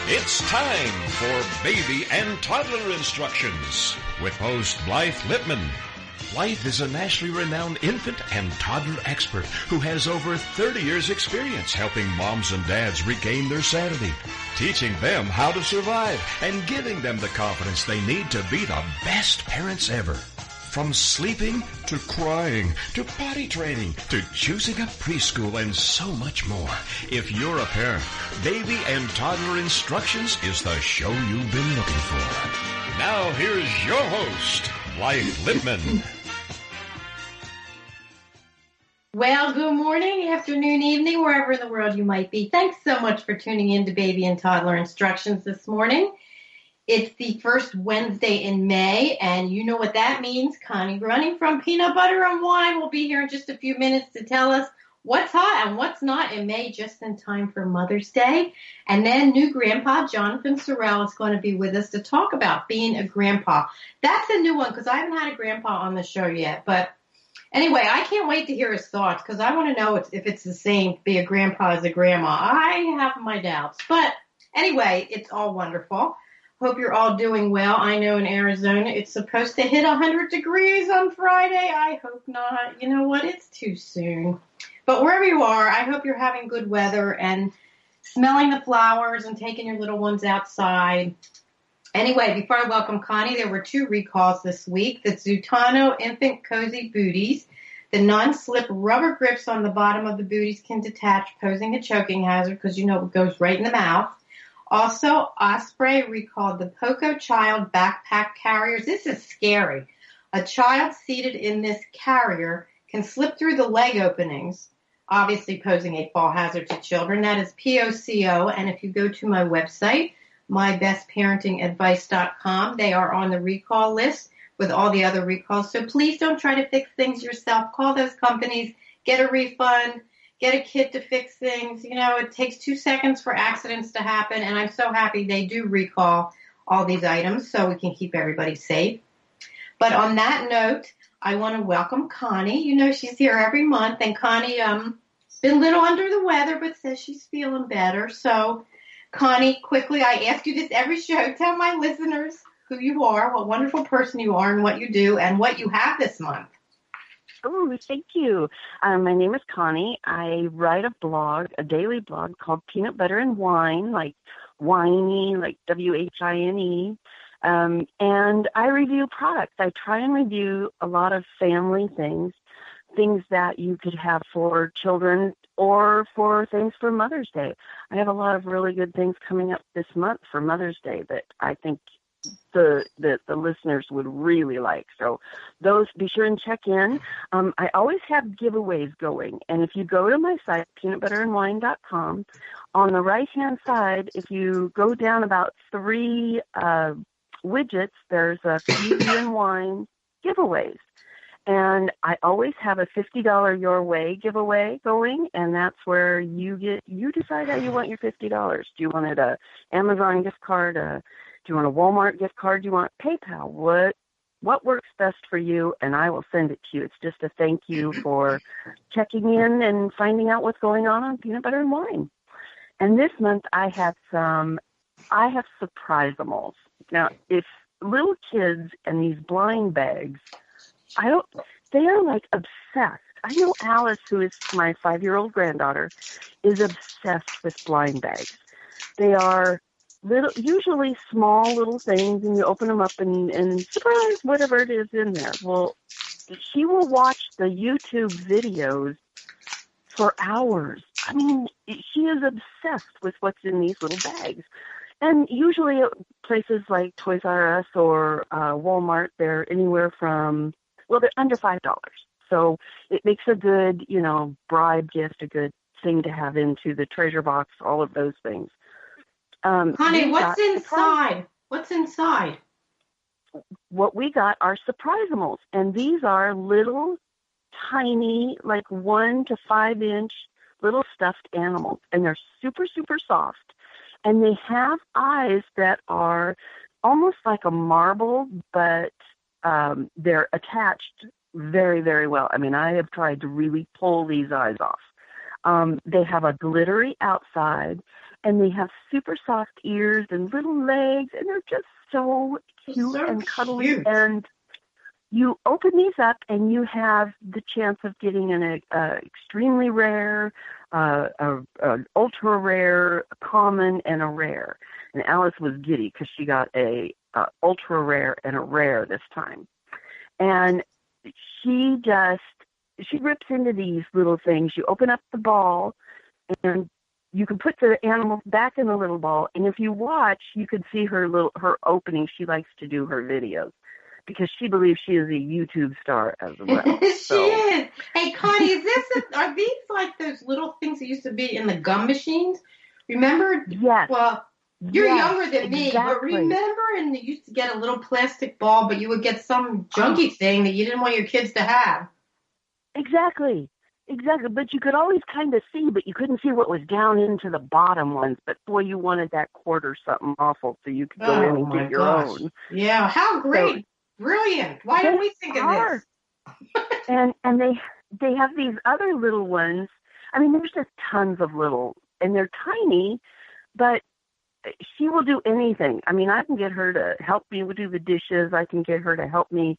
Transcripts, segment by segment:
It's time for Baby and Toddler Instructions with host Blythe Lipman. Blythe is a nationally renowned infant and toddler expert who has over 30 years' experience helping moms and dads regain their sanity, teaching them how to survive, and giving them the confidence they need to be the best parents ever. From sleeping to crying to potty training to choosing a preschool and so much more. If you're a parent, Baby and Toddler Instructions is the show you've been looking for. Now here's your host, Blythe Lipman. Well, good morning, afternoon, evening, wherever in the world you might be. Thanks so much for tuning in to Baby and Toddler Instructions this morning. It's the first Wednesday in May, and you know what that means. Connie Gruning from Peanut Butter and Wine will be here in just a few minutes to tell us what's hot and what's not in May, just in time for Mother's Day. And then new grandpa, Jonathan Sorrell, is going to be with us to talk about being a grandpa. That's a new one because I haven't had a grandpa on the show yet. But anyway, I can't wait to hear his thoughts because I want to know if it's the same to be a grandpa as a grandma. I have my doubts. But anyway, it's all wonderful. Hope you're all doing well. I know in Arizona it's supposed to hit 100 degrees on Friday. I hope not. You know what? It's too soon. But wherever you are, I hope you're having good weather and smelling the flowers and taking your little ones outside. Anyway, before I welcome Connie, there were 2 recalls this week. The Zutano Infant Cozy Booties. The non-slip rubber grips on the bottom of the booties can detach, posing a choking hazard because, you know, it goes right in the mouth. Also, Osprey recalled the Poco Child backpack carriers. This is scary. A child seated in this carrier can slip through the leg openings, obviously posing a fall hazard to children. That is POCO. And if you go to my website, mybestparentingadvice.com, they are on the recall list with all the other recalls. So please don't try to fix things yourself. Call those companies, get a refund. Get a kit to fix things. You know, it takes 2 seconds for accidents to happen, and I'm so happy they do recall all these items so we can keep everybody safe. But on that note, I want to welcome Connie. You know, she's here every month, and Connie been a little under the weather, but says she's feeling better. So, Connie, quickly, I ask you this every show. Tell my listeners who you are, what wonderful person you are, and what you do, and what you have this month. Oh, thank you. My name is Connie. I write a blog, a daily blog called Peanut Butter and Wine, like whiny, like WHINE. And I review products. I try and review a lot of family things that you could have for children or for things for Mother's Day. I have a lot of really good things coming up this month for Mother's Day that I think the listeners would really like. So those, be sure and check in. I always have giveaways going. And if you go to my site, peanutbutterandwine.com, on the right-hand side, if you go down about 3 widgets, there's a beauty and wine giveaways. And I always have a $50 Your Way giveaway going, and that's where you decide how you want your $50. Do you want it a Amazon gift card, do you want a Walmart gift card? Do you want PayPal? What works best for you? And I will send it to you. It's just a thank you for checking in and finding out what's going on Peanut Butter and Wine. And this month I have surprisables. Now, if little kids and these blind bags, they are like obsessed. I know Alice, who is my 5-year-old granddaughter, is obsessed with blind bags. They are usually small little things, and you open them up and surprise, whatever it is in there. Well, she will watch the YouTube videos for hours. I mean, she is obsessed with what's in these little bags. And usually at places like Toys R Us or Walmart, they're anywhere from, they're under $5. So it makes a good, bribe gift, a good thing to have into the treasure box, all of those things. Honey, what's inside? What's inside? What we got are surprisables, and these are little, tiny, like 1 to 5 inch little stuffed animals, and they're super, super soft, and they have eyes that are almost like a marble, but they're attached very, very well. I mean, I have tried to really pull these eyes off. They have a glittery outside, and they have super soft ears and little legs, and they're just so cute and cuddly. Cute. And you open these up, and you have the chance of getting an extremely rare, an ultra rare, a common, and a rare. And Alice was giddy because she got a ultra rare and a rare this time. And she rips into these little things. You open up the ball, and you can put the animals back in the little ball. And if you watch, you can see her opening. She likes to do her videos because she believes she is a YouTube star as well. She is. Hey, Connie, are these like those little things that used to be in the gum machines? Remember? Yes. Well, you're younger than me, but exactly. remember, and you used to get a little plastic ball, but you would get some junky thing that you didn't want your kids to have. Exactly. But you could always kind of see, but you couldn't see what was down into the bottom ones. But boy, you wanted that quarter something awful so you could go in and get your own. Yeah, how great. So, brilliant. Why didn't we think of this? and they have these other little ones. I mean, there's just tons of little, and they're tiny, but she will do anything. I mean, I can get her to help me do the dishes. I can get her to help me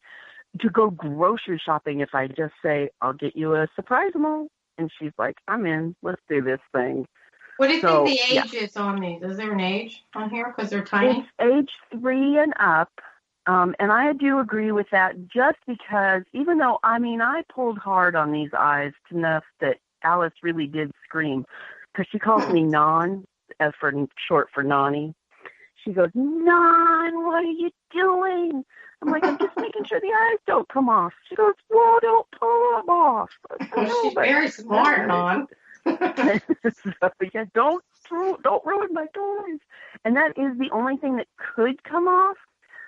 to go grocery shopping if I just say, I'll get you a surprise mall. And she's like, I'm in. Let's do this thing. What do you think the age is on these? Is there an age on here because they're tiny? It's age 3 and up. And I do agree with that just because even though, I mean, I pulled hard on these eyes enough that Alice really did scream because she calls me Non, as for short for Nani. She goes, Non, what are you doing? I'm like, I'm just making sure the eyes don't come off. She goes, well, don't pull them off. Well, she's very smart, Non. So, yeah, don't ruin my toys. And that is the only thing that could come off.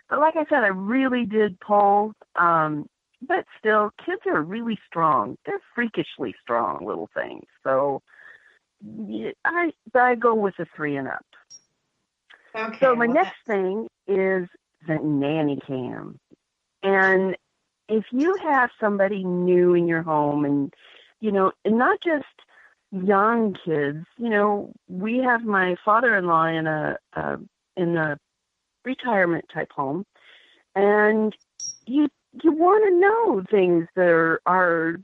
But like I said, I really did pull. But still, kids are really strong. They're freakishly strong little things. So yeah, I go with the 3 and up. Okay. So my next thing is the nanny cam. And if you have somebody new in your home and, and not just young kids, we have my father-in-law in a retirement type home, and you want to know things that are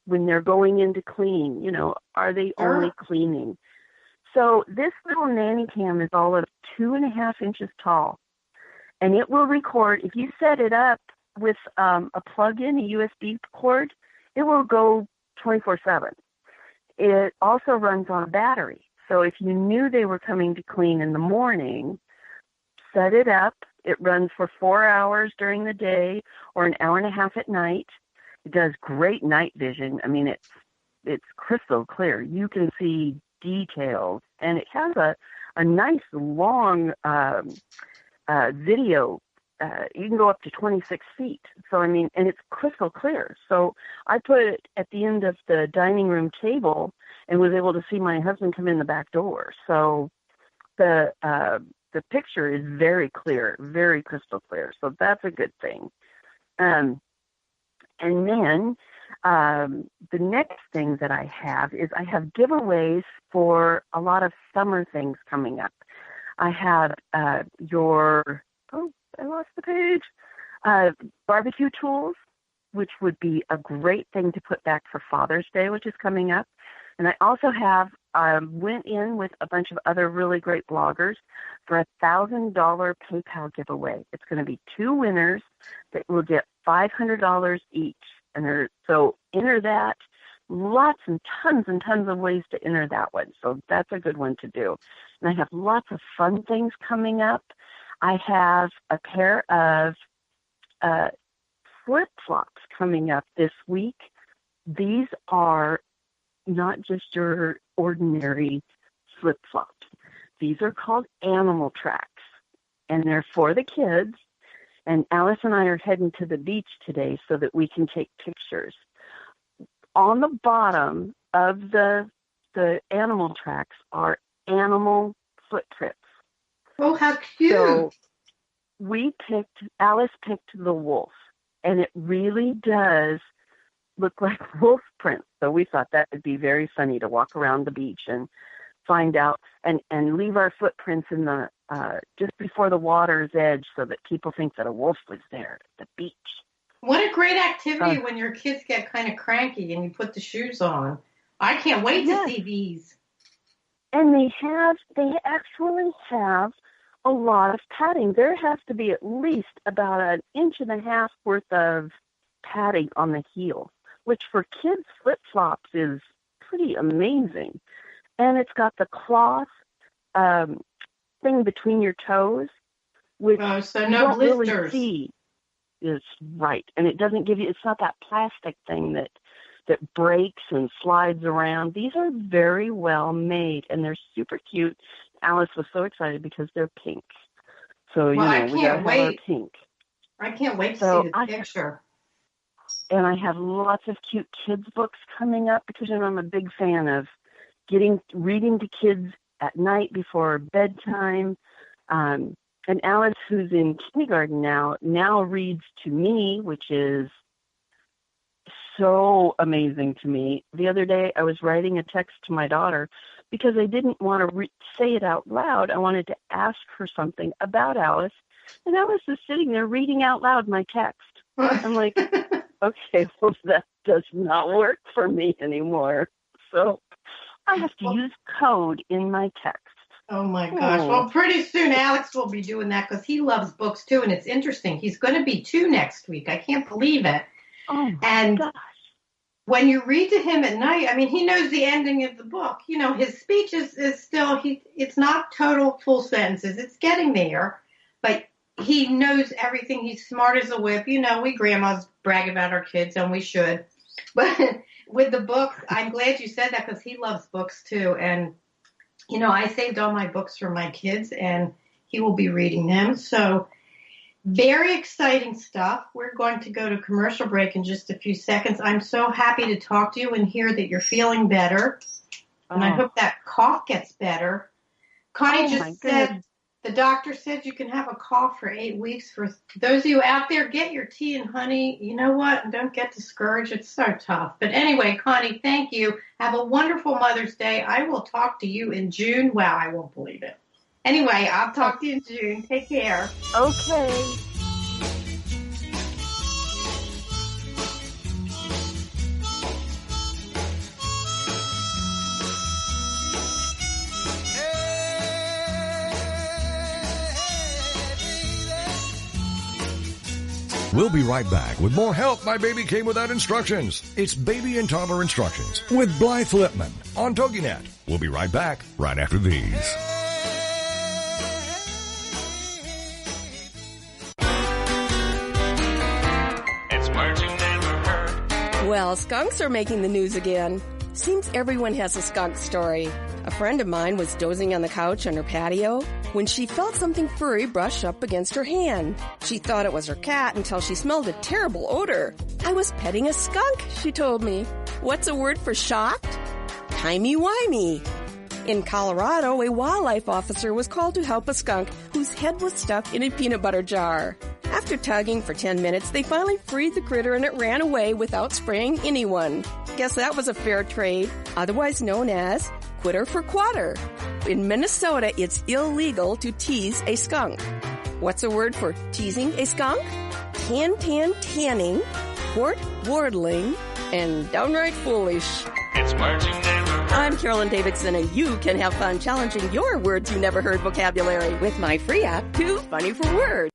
when they're going in to clean, are they only cleaning? So this little nanny cam is all of 2.5 inches tall, and it will record. If you set it up with a plug-in, a USB cord, it will go 24/7. It also runs on a battery. So if you knew they were coming to clean in the morning, set it up. It runs for 4 hours during the day or an hour and a half at night. It does great night vision. I mean, it's crystal clear. You can see details, and it has a nice long video. You can go up to 26 feet. So, I mean, and it's crystal clear. So I put it at the end of the dining room table and was able to see my husband come in the back door. So the picture is very clear, very crystal clear. So that's a good thing. And then the next thing that I have is I have giveaways for a lot of summer things coming up. I have I lost the page. Barbecue tools, which would be a great thing to put back for Father's Day, which is coming up. And I also have went in with a bunch of other really great bloggers for a $1,000 PayPal giveaway. It's going to be 2 winners that will get $500 each. So enter that. Lots and tons of ways to enter that one. So that's a good one to do. And I have lots of fun things coming up. I have a pair of flip-flops coming up this week. These are not just your ordinary flip-flops. These are called animal tracks, and they're for the kids. And Alice and I are heading to the beach today so that we can take pictures. On the bottom of the animal tracks are animal footprints. Oh, how cute. So Alice picked the wolf, and it really does look like wolf prints. So we thought that would be very funny to walk around the beach and find out and leave our footprints in the just before the water's edge so that people think that a wolf was there at the beach. What a great activity when your kids get kind of cranky and you put the shoes on. I can't wait to see these. And they actually have a lot of padding. There has to be at least about 1.5 inches worth of padding on the heel, which for kids' flip-flops is pretty amazing. And it's got the cloth thing between your toes, which so no blisters. Really see is right. And it doesn't give you, it's not that plastic thing that breaks and slides around. These are very well made, and they're super cute. Alice was so excited because they're pink. So, we gotta have our pink. I can't wait to see the picture. And I have lots of cute kids books coming up because I'm a big fan of reading to kids at night before bedtime. And Alice, who's in kindergarten now reads to me, which is so amazing to me. The other day, I was writing a text to my daughter because I didn't want to say it out loud. I wanted to ask her something about Alice, and Alice is sitting there reading out loud my text. I'm like, okay, well, that does not work for me anymore. So I have to use code in my text. Oh, my gosh. Well, pretty soon Alex will be doing that because he loves books, too, and it's interesting. He's going to be 2 next week. I can't believe it. Oh, and gosh. When you read to him at night, I mean, he knows the ending of the book. His speech is still, it's not total full sentences. It's getting there, but he knows everything. He's smart as a whip. We grandmas brag about our kids, and we should. But with the books, I'm glad you said that because he loves books, too. And, I saved all my books for my kids, and he will be reading them. So very exciting stuff. We're going to go to commercial break in just a few seconds. I'm so happy to talk to you and hear that you're feeling better. And I hope that cough gets better. Connie just said, the doctor said you can have a cough for 8 weeks. For those of you out there, get your tea and honey. You know what? Don't get discouraged. It's so tough. But anyway, Connie, thank you. Have a wonderful Mother's Day. I will talk to you in June. Wow, I won't believe it. Anyway, I'll talk to you in June. Take care. Okay. We'll be right back with more Help My Baby Came Without Instructions. It's Baby and Toddler Instructions with Blythe Lipman on TogiNet. We'll be right back right after these. It's words you never heard. Well, skunks are making the news again. Seems everyone has a skunk story. A friend of mine was dozing on the couch on her patio when she felt something furry brush up against her hand. She thought it was her cat until she smelled a terrible odor. I was petting a skunk, she told me. What's a word for shocked? Timey-wimey. In Colorado, a wildlife officer was called to help a skunk whose head was stuck in a peanut butter jar. After tugging for 10 minutes, they finally freed the critter and it ran away without spraying anyone. Guess that was a fair trade, otherwise known as quitter for quatter. In Minnesota, it's illegal to tease a skunk. What's a word for teasing a skunk? Tanning, wardling, and downright foolish. It's words you never heard. I'm Carolyn Davidson, and you can have fun challenging your words you never heard vocabulary with my free app, Too Funny for Words.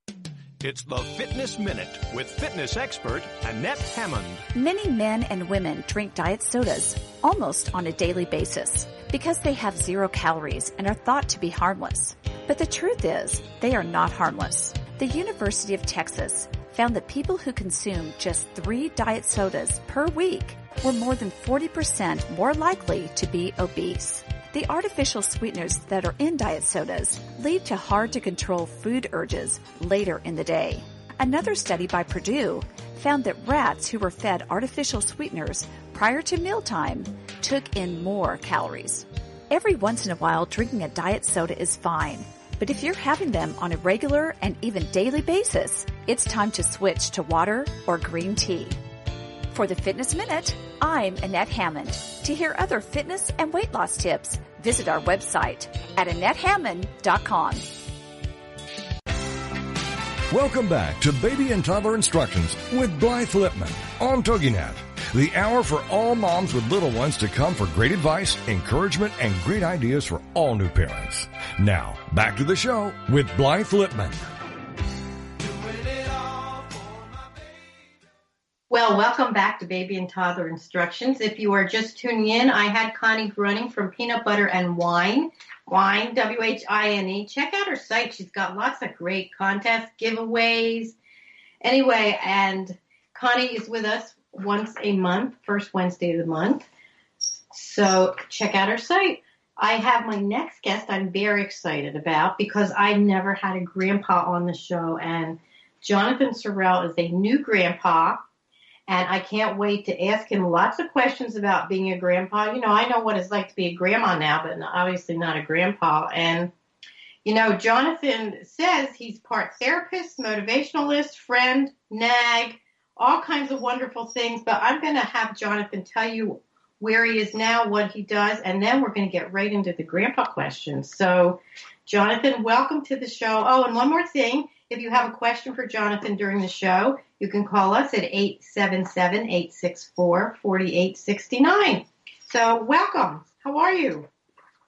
It's the Fitness Minute with fitness expert Annette Hammond. Many men and women drink diet sodas almost on a daily basis because they have 0 calories and are thought to be harmless. But the truth is, they are not harmless. The University of Texas found that people who consume just 3 diet sodas per week were more than 40% more likely to be obese. The artificial sweeteners that are in diet sodas lead to hard-to-control food urges later in the day. Another study by Purdue found that rats who were fed artificial sweeteners prior to mealtime took in more calories. Every once in a while, drinking a diet soda is fine, but if you're having them on a regular and even daily basis, it's time to switch to water or green tea. For the Fitness Minute, I'm Annette Hammond. To hear other fitness and weight loss tips, Visit our website at AnnetteHammond.com. Welcome back to Baby and Toddler Instructions with Blythe Lipman on TogiNet, the hour for all moms with little ones to come for great advice, encouragement, and great ideas for all new parents. Now, back to the show with Blythe Lipman. Well, welcome back to Baby and Toddler Instructions. If you are just tuning in, I had Connie Gruning from Peanut Butter and Wine, W-H-I-N-E. Check out her site. She's got lots of great contests, giveaways. Anyway, and Connie is with us once a month, first Wednesday of the month. So check out her site. I have my next guest I'm very excited about because I never had a grandpa on the show. And Jonathan Sorrell is a new grandpa. And I can't wait to ask him lots of questions about being a grandpa. You know, I know what it's like to be a grandma now, but obviously not a grandpa. And, you know, Jonathan says he's part therapist, motivationalist, friend, nag, all kinds of wonderful things. But I'm going to have Jonathan tell you where he is now, what he does, and then we're going to get right into the grandpa questions. So, Jonathan, welcome to the show. Oh, and one more thing. If you have a question for Jonathan during the show, you can call us at 877-864-4869. So welcome. How are you?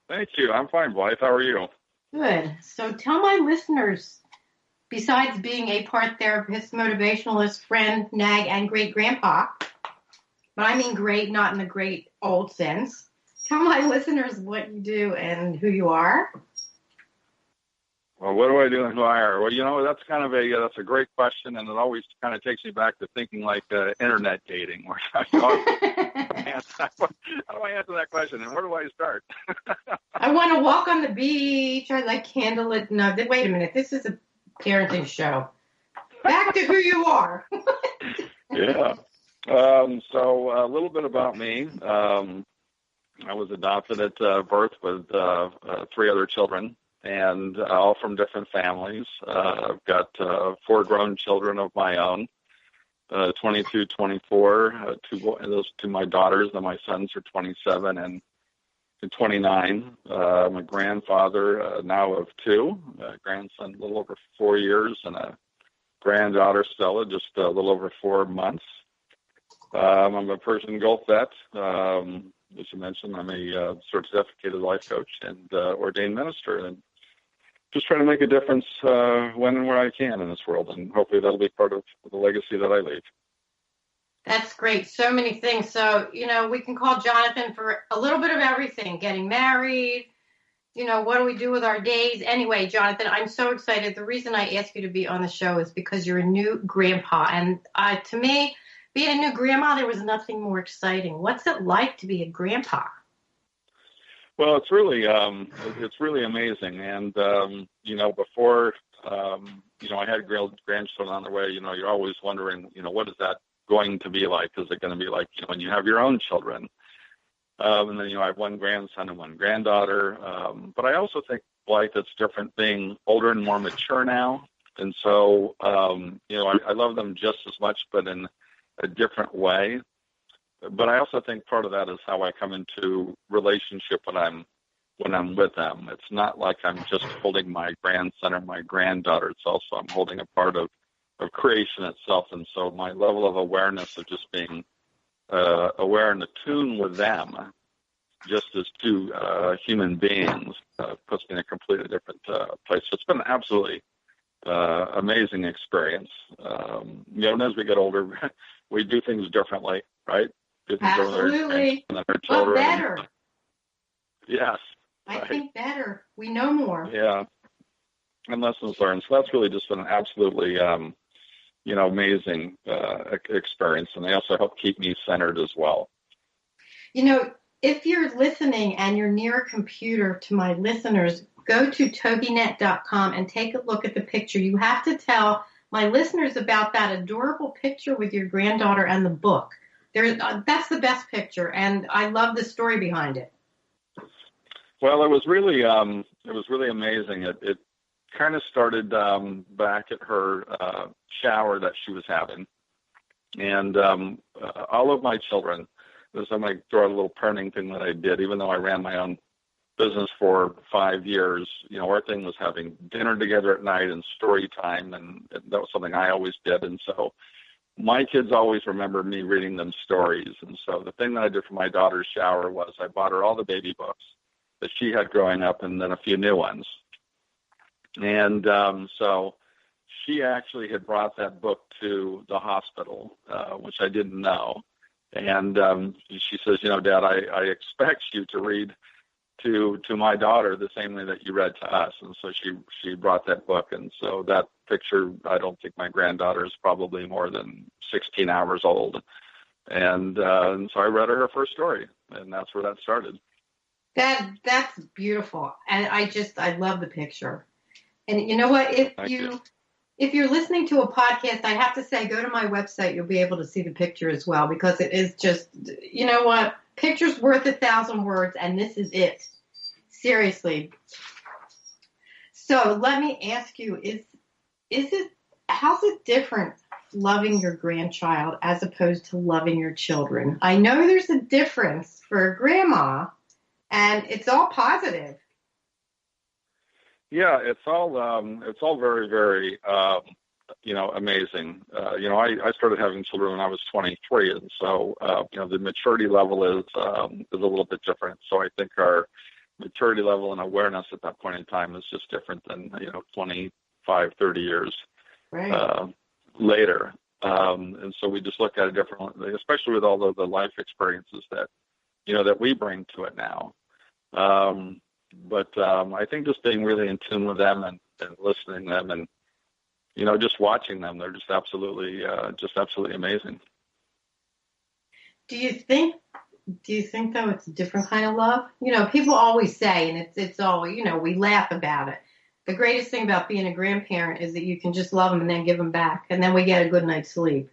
Thank you. I'm fine, Blythe. How are you? Good. So tell my listeners, besides being a part therapist, motivationalist, friend, nag, and great grandpa, but I mean great, not in the great old sense, tell my listeners what you do and who you are. Well, what do I do and who I are? Well, you know, that's kind of that's a great question, and it always kind of takes me back to thinking like internet dating. Where how do I answer that question, and where do I start? I want to walk on the beach. I like candlelit. No, wait a minute. This is a parenting show. Back to who you are. Yeah. So a little bit about me. I was adopted at birth with 3 other children. And all from different families. I've got 4 grown children of my own, 22, 24, those 2 my daughters, and my sons are 27 and 29. I'm a grandfather now of 2, a grandson a little over 4 years, and a granddaughter, Stella, just a little over 4 months. I'm a Persian Gulf vet. As you mentioned, I'm a certificated life coach and ordained minister, and just trying to make a difference when and where I can in this world, and hopefully that'll be part of the legacy that I leave. That's great. So many things. So, you know, we can call Jonathan for a little bit of everything, getting married, you know, what do we do with our days? Anyway, Jonathan, I'm so excited. The reason I asked you to be on the show is because you're a new grandpa. And to me, being a new grandma, there was nothing more exciting. What's it like to be a grandpa? Well, it's really amazing. And, you know, before, you know, I had grandchildren on the way, you know, you're always wondering, you know, what is that going to be like? Is it going to be like, you know, when you have your own children? And then, you know, I have 1 grandson and 1 granddaughter. But I also think, Blythe, it's different being older and more mature now. And so, you know, I love them just as much, but in a different way. But I also think part of that is how I come into relationship when I'm with them. It's not like I'm just holding my grandson or my granddaughter. It's also I'm holding a part of creation itself. And so my level of awareness of just being aware and attuned with them, just as 2 human beings, puts me in a completely different place. So it's been an absolutely amazing experience. You know, and as we get older, we do things differently, right? Absolutely. But better. Yes. I think better. We know more. Yeah. And lessons learned. So that's really just been an absolutely, you know, amazing experience. And they also help keep me centered as well. You know, if you're listening and you're near a computer, to my listeners, go to toginet.com and take a look at the picture. You have to tell my listeners about that adorable picture with your granddaughter and the book. That's the best picture, and I love the story behind it. Well, it was really amazing. It kind of started back at her shower that she was having, and all of my children. I'm going to throw out a little parenting thing that I did, even though I ran my own business for 5 years, our thing was having dinner together at night and story time, and that was something I always did. And so my kids always remember me reading them stories. And so the thing that I did for my daughter's shower was I bought her all the baby books that she had growing up and then a few new ones. And so she actually had brought that book to the hospital, which I didn't know. And she says, Dad, I expect you to read to my daughter the same way that you read to us. And so she brought that book. And so that picture, I don't think my granddaughter is probably more than 16 hours old. And so I read her first story, and that's where that started. That's beautiful. And I love the picture. And you know what? If you're listening to a podcast, I have to say, go to my website. You'll be able to see the picture as well, because it is just, you know what? Picture's worth 1,000 words, and this is it. Seriously. So let me ask you, how's it different loving your grandchild as opposed to loving your children? I know there's a difference for grandma, and it's all positive. Yeah, it's all very, very, amazing. I started having children when I was 23, and so, the maturity level is a little bit different. So I think our maturity level and awareness at that point in time is just different than, 25, 30 years later. And so we just look at it differently, especially with all of the life experiences that we bring to it now. But I think just being really in tune with them and listening to them and, just watching them, they're just absolutely amazing. Do you think though it's a different kind of love? People always say, and it's always, we laugh about it. The greatest thing about being a grandparent is that you can just love them and then give them back, and then we get a good night's sleep.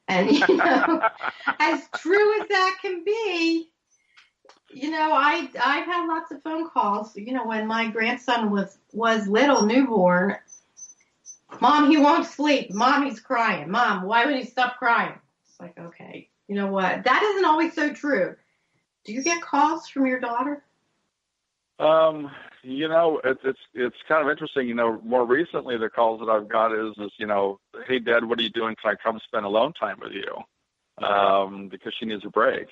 And, as true as that can be, I've had lots of phone calls, when my grandson was little, newborn. Mom, he won't sleep. Mom, he's crying. Mom, why would he stop crying? It's like, okay, you know what? That isn't always so true. Do you get calls from your daughter? It's kind of interesting. More recently, the calls that I've got is hey, Dad, what are you doing? Can I come spend alone time with you? Because she needs a break.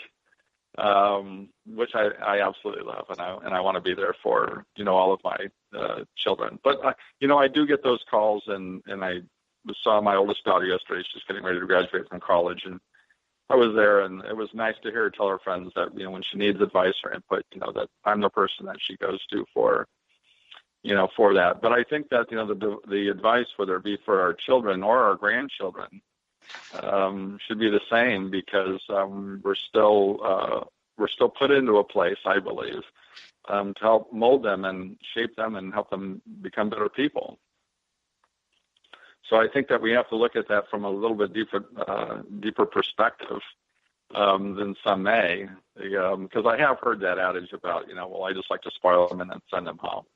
Which I absolutely love, and I want to be there for all of my children. But I do get those calls, and I saw my oldest daughter yesterday. She's getting ready to graduate from college, and I was there, and it was nice to hear her tell her friends that when she needs advice or input, that I'm the person that she goes to for that. But I think that the advice, whether it be for our children or our grandchildren, should be the same, because we're still put into a place, I believe, to help mold them and shape them and help them become better people. So I think that we have to look at that from a little bit deeper perspective than some may, because I have heard that adage about I just like to spoil them and then send them home,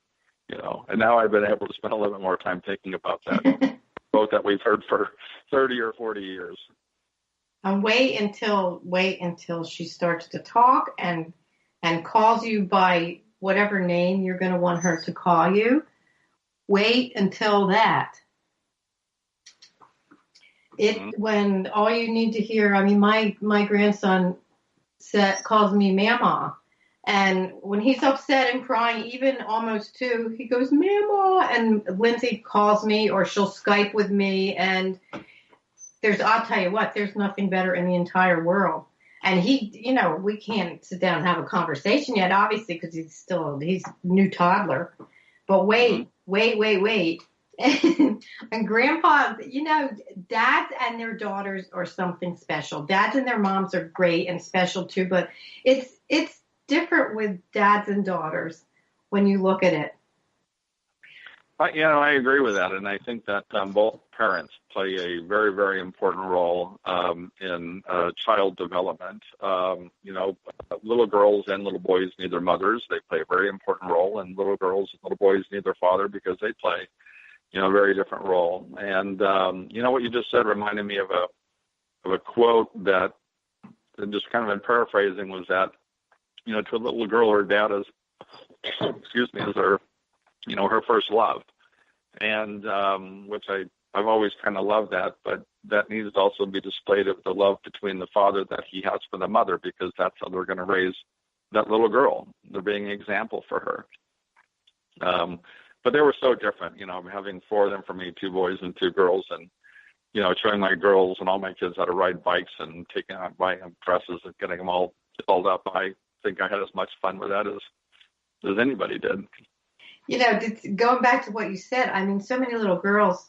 and now I've been able to spend a little bit more time thinking about that. Quote that we've heard for 30 or 40 years. And wait until she starts to talk and calls you by whatever name you're going to want her to call you. Wait until that. When all you need to hear, my grandson calls me Mama. And when he's upset and crying, even almost 2, he goes, Mama. And Lindsay calls me, or she'll Skype with me. And I'll tell you what, there's nothing better in the entire world. And we can't sit down and have a conversation yet, obviously, because he's new toddler. But wait. And grandpa, dads and their daughters are something special. Dads and their moms are great and special too, but it's different with dads and daughters when you look at it. I agree with that, and I think that both parents play a very, very important role in child development. Little girls and little boys need their mothers. They play a very important role, and little girls and little boys need their father because they play, a very different role. And what you just said reminded me of a quote that, just kind of in paraphrasing, was that to a little girl, her dad is excuse me, is her, her first love. And which I've always kind of loved that, but that needs to also be displayed of the love between the father that he has for the mother, because that's how they're going to raise that little girl. They're being an example for her. But they were so different, having 4 of them for me, 2 boys and 2 girls, and, showing my girls and all my kids how to ride bikes and buying them dresses and getting them all dolled up. I think I had as much fun with that as anybody did. Going back to what you said, I mean, so many little girls,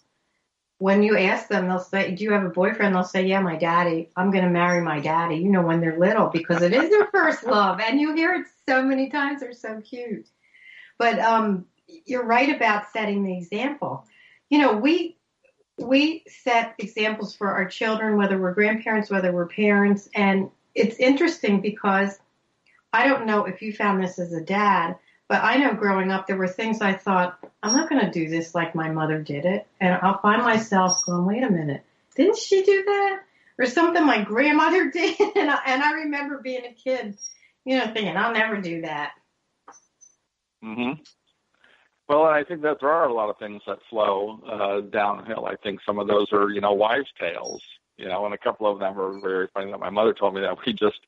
when you ask them, they'll say, do you have a boyfriend? They'll say, yeah, my daddy. I'm going to marry my daddy, when they're little, because it is their first love. And you hear it so many times. They're so cute. But you're right about setting the example. We set examples for our children, whether we're grandparents, whether we're parents. And it's interesting because I don't know if you found this as a dad, but I know growing up, there were things I thought, I'm not going to do this like my mother did it. And I'll find myself going, wait a minute, didn't she do that? Or something my grandmother did. And I remember being a kid, thinking, I'll never do that. Mm-hmm. Well, I think that there are a lot of things that flow downhill. I think some of those are, wives' tales, and a couple of them are very funny that my mother told me that we just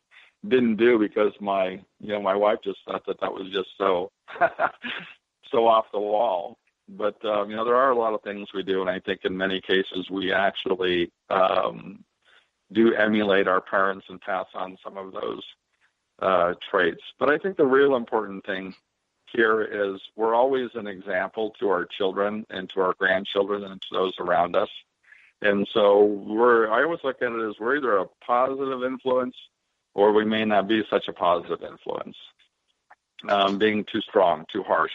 didn't do because my wife just thought that was just so so off the wall. But there are a lot of things we do, and I think in many cases we actually do emulate our parents and pass on some of those traits. But I think the real important thing here is we're always an example to our children and to our grandchildren and to those around us. And so I always look at it as we're either a positive influence or we may not be such a positive influence, being too strong, too harsh,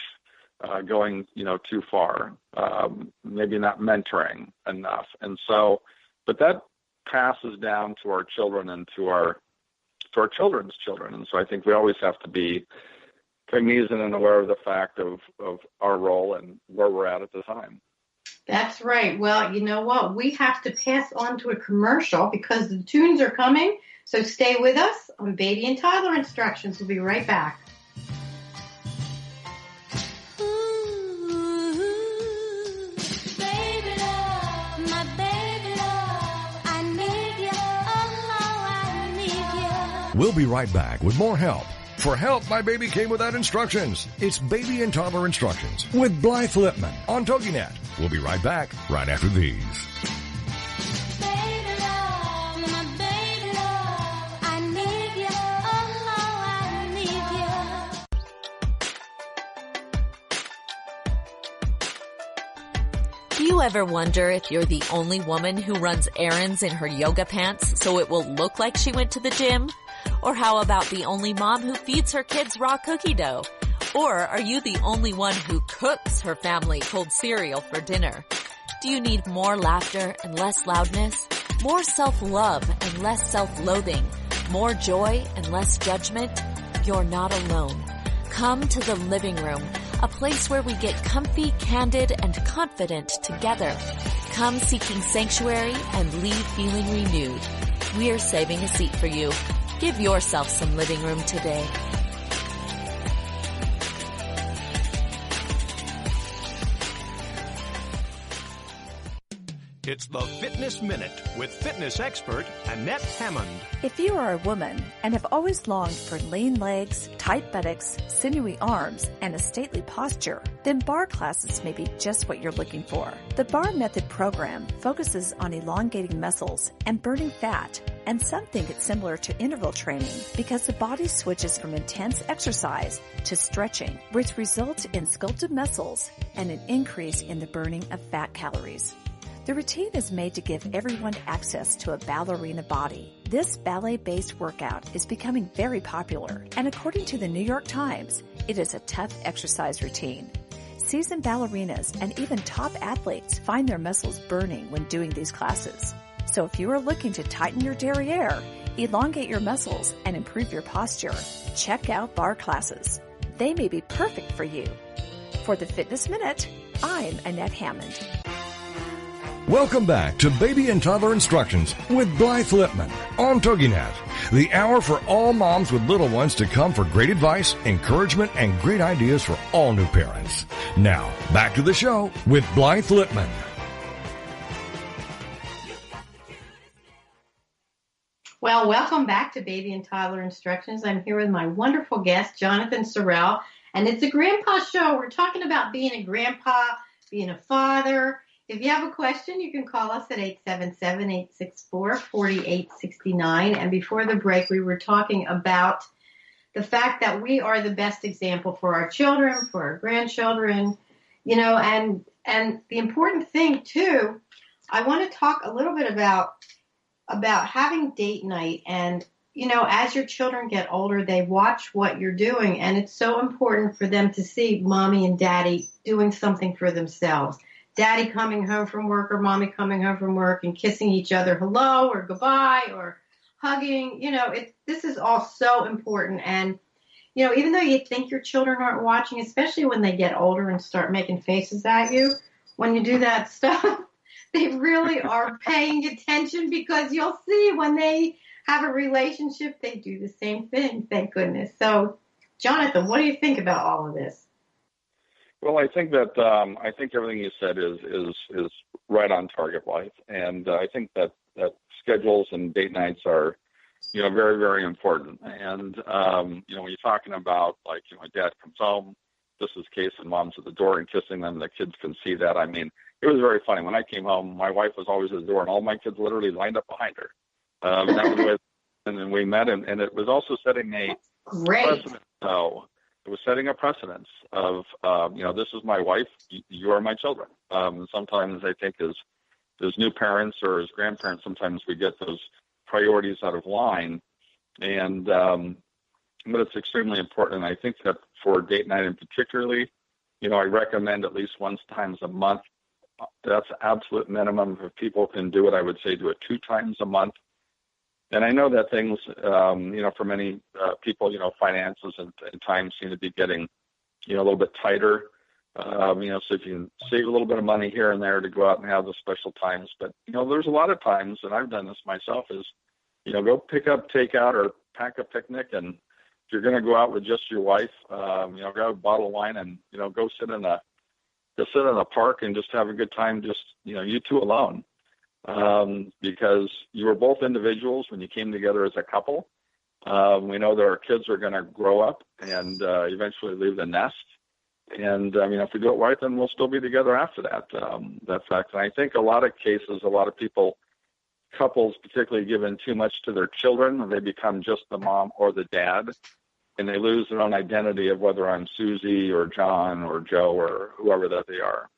going, too far, maybe not mentoring enough. And so, but that passes down to our children and to our children's children. And so I think we always have to be cognizant and aware of the fact of our role and where we're at the time. That's right. Well, you know what? We have to pass on to a commercial because the tunes are coming. So stay with us on Baby and Toddler Instructions. We'll be right back. We'll be right back with more help. For help, my baby came without instructions. It's Baby and Toddler Instructions with Blythe Lipman on TogiNet. We'll be right back right after these. Do you ever wonder if you're the only woman who runs errands in her yoga pants so it will look like she went to the gym? Or how about the only mom who feeds her kids raw cookie dough? Or are you the only one who cooks her family cold cereal for dinner? Do you need more laughter and less loudness? More self-love and less self-loathing? More joy and less judgment? You're not alone. Come to the living room, a place where we get comfy, candid, and confident together. Come seeking sanctuary and leave feeling renewed. We're saving a seat for you. Give yourself some living room today. It's the Fitness Minute with fitness expert Annette Hammond. If you are a woman and have always longed for lean legs, tight buttocks, sinewy arms, and a stately posture, then bar classes may be just what you're looking for. The Bar Method program focuses on elongating muscles and burning fat, and some think it's similar to interval training because the body switches from intense exercise to stretching, which results in sculpted muscles and an increase in the burning of fat calories. The routine is made to give everyone access to a ballerina body. This ballet-based workout is becoming very popular, and according to the New York Times, it is a tough exercise routine. Seasoned ballerinas and even top athletes find their muscles burning when doing these classes. So if you are looking to tighten your derriere, elongate your muscles, and improve your posture, check out bar classes. They may be perfect for you. For the Fitness Minute, I'm Annette Hammond. Welcome back to Baby and Toddler Instructions with Blythe Lipman on TogiNet, the hour for all moms with little ones to come for great advice, encouragement, and great ideas for all new parents. Now, back to the show with Blythe Lipman. Well, welcome back to Baby and Toddler Instructions. I'm here with my wonderful guest, Jonathan Sorrell, and it's a grandpa show. We're talking about being a grandpa, being a father. If you have a question, you can call us at 877-864-4869. And before the break, we were talking about the fact that we are the best example for our children, for our grandchildren, you know, and the important thing, too, I want to talk a little bit about having date night. And, you know, as your children get older, they watch what you're doing. And it's so important for them to see mommy and daddy doing something for themselves. Daddy coming home from work or mommy coming home from work and kissing each other hello or goodbye or hugging. You know, this is all so important. And, you know, even though you think your children aren't watching, especially when they get older and start making faces at you, when you do that stuff, they really are paying attention, because you'll see when they have a relationship, they do the same thing, thank goodness. So, Jonathan, what do you think about all of this? Well, I think that everything you said is right on target, Blythe, and I think that schedules and date nights are, you know, very, very important. And you know, when you're talking about, like, you know, dad comes home, this is the case, and mom's at the door and kissing them, the kids can see that. I mean, it was very funny. When I came home, my wife was always at the door, and all my kids literally lined up behind her. And that was the way, and then we met, and it was also setting a precedent. So it was setting a precedence of, you know, this is my wife, you are my children. Sometimes I think as new parents or as grandparents, sometimes we get those priorities out of line, and but it's extremely important. And I think that for date night in particularly, you know, I recommend at least once times a month. That's absolute minimum. If people can do it, I would say do it 2 times a month. And I know that things, you know, for many people, you know, finances and time seem to be getting, you know, a little bit tighter. You know, so if you can save a little bit of money here and there to go out and have the special times. But, you know, there's a lot of times, and I've done this myself, is, you know, go pick up takeout or pack a picnic. And if you're going to go out with just your wife, you know, grab a bottle of wine and, you know, go sit in a park and just have a good time, just, you know, you two alone. Because you were both individuals when you came together as a couple. We know that our kids are going to grow up and eventually leave the nest. And, I mean, if we do it right, then we'll still be together after that. That's fact. And I think a lot of cases, a lot of people, couples particularly, given too much to their children, they become just the mom or the dad, and they lose their own identity of whether I'm Susie or John or Joe or whoever that they are.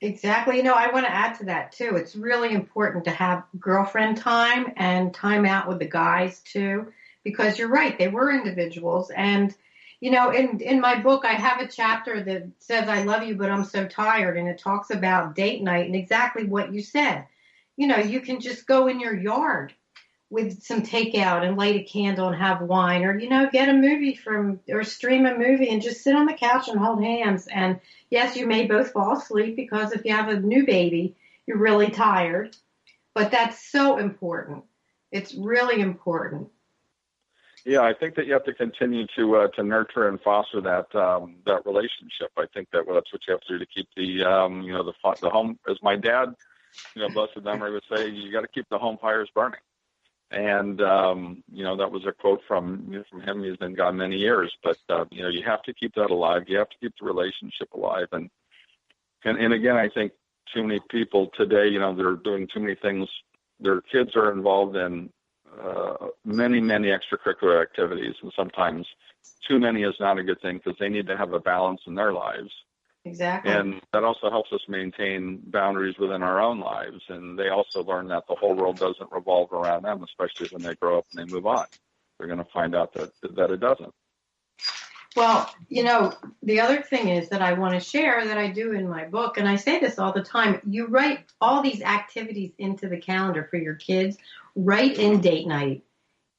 Exactly. You know, I want to add to that, too. It's really important to have girlfriend time and time out with the guys, too, because you're right. They were individuals. And, you know, in my book, I have a chapter that says, I love you, but I'm so tired. And it talks about date night and exactly what you said. You know, you can just go in your yard with some takeout and light a candle and have wine, or, you know, get a movie or stream a movie and just sit on the couch and hold hands. And yes, you may both fall asleep, because if you have a new baby, you're really tired, but that's so important. It's really important. Yeah, I think that you have to continue to nurture and foster that relationship. I think that that's what you have to do to keep the you know, the home, as my dad, you know, blessed memory, would say, you got to keep the home fires burning. And, you know, that was a quote from him. He's been gone many years, but, you know, you have to keep that alive. You have to keep the relationship alive. And again, I think too many people today, you know, they're doing too many things. Their kids are involved in many, many extracurricular activities. And sometimes too many is not a good thing, because they need to have a balance in their lives. Exactly. And that also helps us maintain boundaries within our own lives. And they also learn that the whole world doesn't revolve around them, especially when they grow up and they move on. They're going to find out that it doesn't. Well, you know, the other thing is that I want to share that I do in my book, and I say this all the time, you write all these activities into the calendar for your kids, write in date night.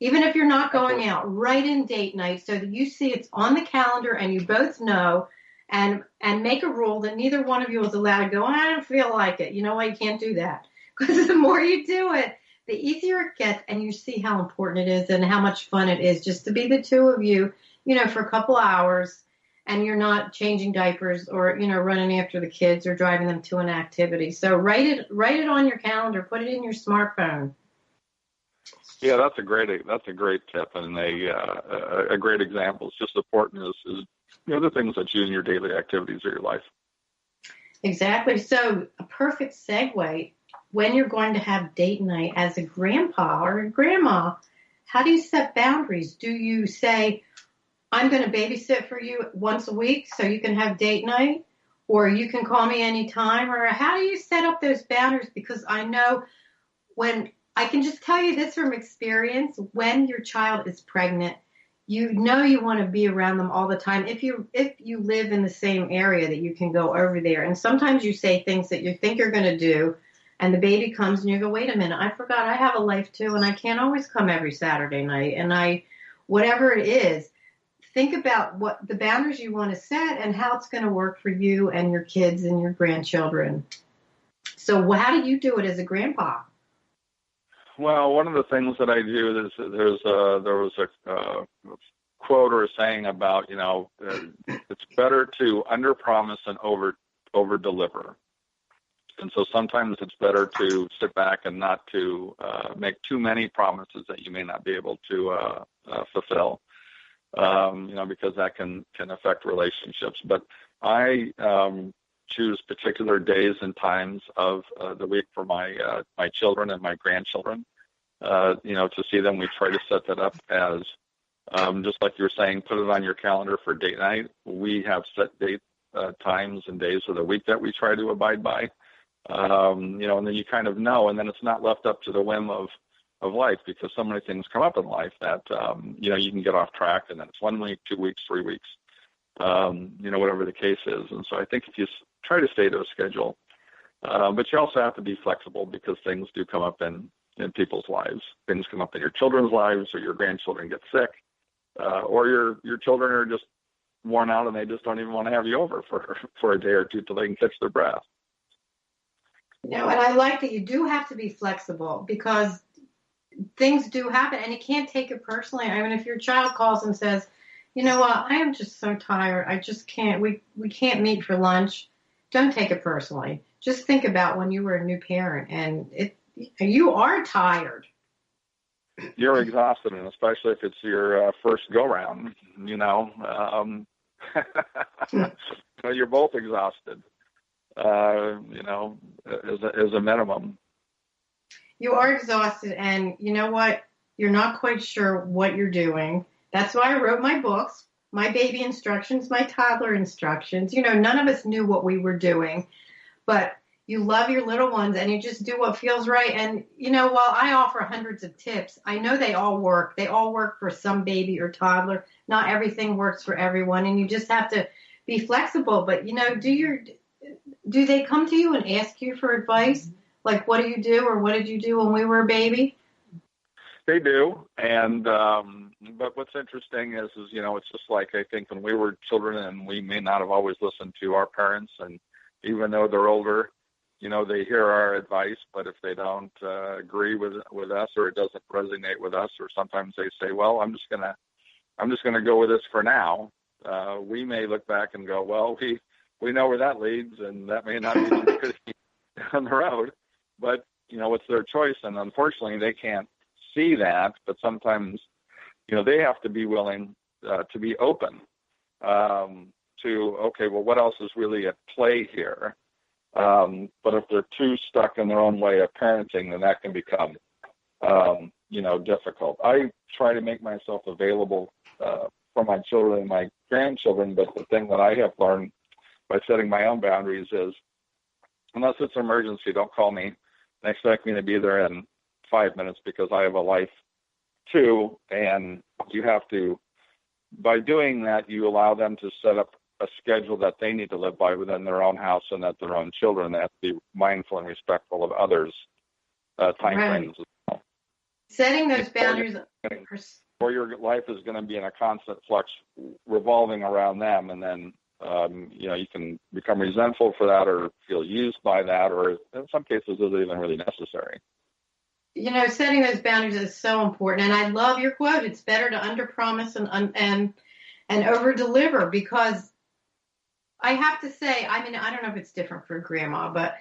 Even if you're not going out, write in date night so that you see it's on the calendar and you both know. and make a rule that neither one of you is allowed to go, I don't feel like it. You know why you can't do that? Because the more you do it, the easier it gets, and you see how important it is and how much fun it is just to be the two of you, for a couple hours, and you're not changing diapers or, running after the kids or driving them to an activity. So write it on your calendar, put it in your smartphone. Yeah, that's a great tip and a great example. It's just important is the things that you do in your daily activities of your life. Exactly. So a perfect segue, when you're going to have date night as a grandpa or a grandma, how do you set boundaries? Do you say, I'm going to babysit for you once a week so you can have date night, or you can call me anytime? Or how do you set up those boundaries? Because I know I can just tell you this from experience, when your child is pregnant, you want to be around them all the time. If you live in the same area that you can go over there. And sometimes you say things that you think you're going to do, and the baby comes and you go, wait a minute, I forgot I have a life too, and I can't always come every Saturday night. And whatever it is, think about what the boundaries you want to set and how it's going to work for you and your kids and your grandchildren. So how do you do it as a grandpa? Well, one of the things that I do is there was a quote or a saying about, it's better to underpromise and over-deliver. And so sometimes it's better to sit back and not to make too many promises that you may not be able to fulfill, because that can affect relationships. But I choose particular days and times of the week for my children and my grandchildren, to see them. We try to set that up as, just like you were saying, put it on your calendar for date night. We have set date times and days of the week that we try to abide by, and then you kind of know, and then it's not left up to the whim of life, because so many things come up in life that, you can get off track, and then it's 1 week, 2 weeks, 3 weeks, whatever the case is. And so I think if you try to stay to a schedule, but you also have to be flexible, because things do come up in people's lives. Things come up in your children's lives, or your grandchildren get sick, or your children are just worn out and they just don't even want to have you over for a day or two till they can catch their breath. And I like that you do have to be flexible, because things do happen, and you can't take it personally. I mean, if your child calls and says, you know what, I am just so tired, I just can't, we can't meet for lunch, don't take it personally. Just think about when you were a new parent, and you are tired. You're exhausted, and especially if it's your first go-round, you're both exhausted, as a minimum. You are exhausted, and you know what? You're not quite sure what you're doing. That's why I wrote my books, my baby instructions, my toddler instructions. None of us knew what we were doing, but you love your little ones, and you just do what feels right. And, while I offer hundreds of tips, I know they all work. They all work for some baby or toddler. Not everything works for everyone, and you just have to be flexible. But, do they come to you and ask you for advice? Like, what do you do, or what did you do when we were a baby? They do. And, but what's interesting is, it's just like, I think when we were children, and we may not have always listened to our parents, and even though they're older, they hear our advice, but if they don't agree with us, or it doesn't resonate with us, or sometimes they say, well, I'm just gonna go with this for now. We may look back and go, well, we know where that leads, and that may not be on the road, but it's their choice. And unfortunately they can't see that, but sometimes, they have to be willing to be open to, okay, well, what else is really at play here? But if they're too stuck in their own way of parenting, then that can become, difficult. I try to make myself available for my children and my grandchildren, but the thing that I have learned by setting my own boundaries is, unless it's an emergency, don't call me and expect me to be there in 5 minutes, because I have a life too, and you have to, by doing that, you allow them to set up a schedule that they need to live by within their own house, and that their own children, they have to be mindful and respectful of others' time frames as well. Setting those boundaries, or your life is going to be in a constant flux, revolving around them, and then you can become resentful for that or feel used by that, or in some cases, is it even really necessary? Setting those boundaries is so important. And I love your quote. It's better to underpromise and over-deliver, because I have to say, I don't know if it's different for grandma, but,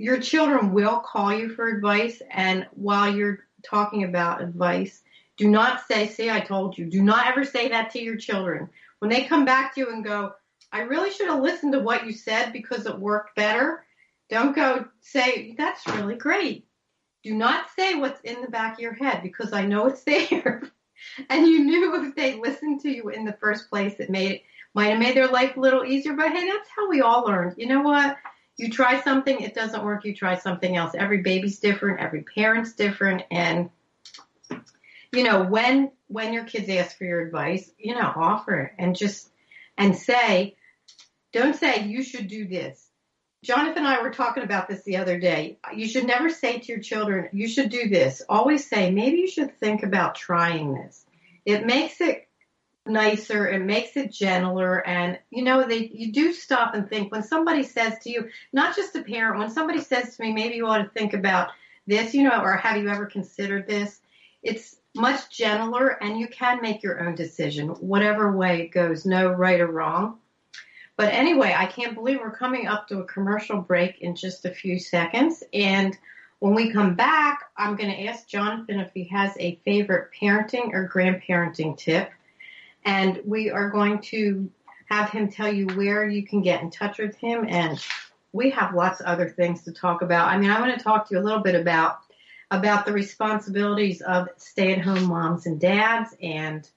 your children will call you for advice. And while you're talking about advice, do not say, see, I told you. Do not ever say that to your children. When they come back to you and go, I really should have listened to what you said because it worked better, don't go say, that's really great. Do not say what's in the back of your head, because I know it's there. And you knew if they listened to you in the first place, it might have made their life a little easier. But hey, that's how we all learn. You know what? You try something, it doesn't work, you try something else. Every baby's different, every parent's different. And, when your kids ask for your advice, offer it and say, don't say you should do this. Jonathan and I were talking about this the other day. You should never say to your children, you should do this. Always say, maybe you should think about trying this. It makes it nicer, it makes it gentler, and you do stop and think when somebody says to you, not just a parent, when somebody says to me, maybe you ought to think about this, or have you ever considered this? It's much gentler, and you can make your own decision, whatever way it goes, no right or wrong. But anyway, I can't believe we're coming up to a commercial break in just a few seconds. And when we come back, I'm going to ask Jonathan if he has a favorite parenting or grandparenting tip. And we are going to have him tell you where you can get in touch with him. And we have lots of other things to talk about. I want to talk to you a little bit about the responsibilities of stay-at-home moms and dads, and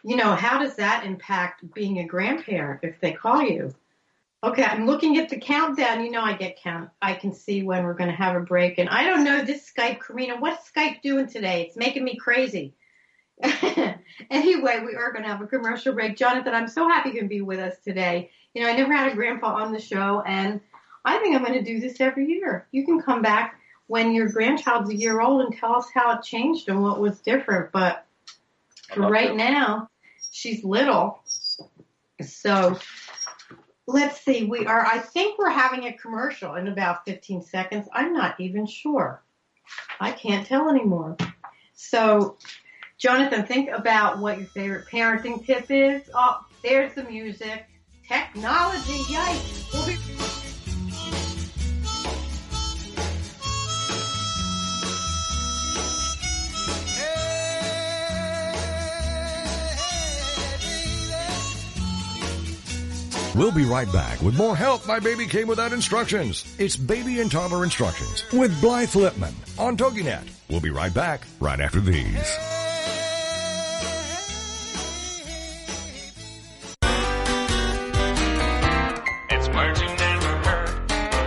how does that impact being a grandparent if they call you? Okay, I'm looking at the countdown. I can see when we're going to have a break. And I don't know this Skype, Karina. What's Skype doing today? It's making me crazy. Anyway, we are going to have a commercial break. Jonathan, I'm so happy you can be with us today. I never had a grandpa on the show, and I think I'm going to do this every year. You can come back when your grandchild's a year old and tell us how it changed and what was different. But for right now, she's little. So let's see. I think we're having a commercial in about 15 seconds. I'm not even sure. I can't tell anymore. So, Jonathan, think about what your favorite parenting tip is. Oh, there's the music. Technology, yikes. We'll be... We'll be right back with more Help My Baby Came Without Instructions. It's Baby and Toddler Instructions with Blythe Lipman on TogiNet. We'll be right back right after these. It's words you never heard.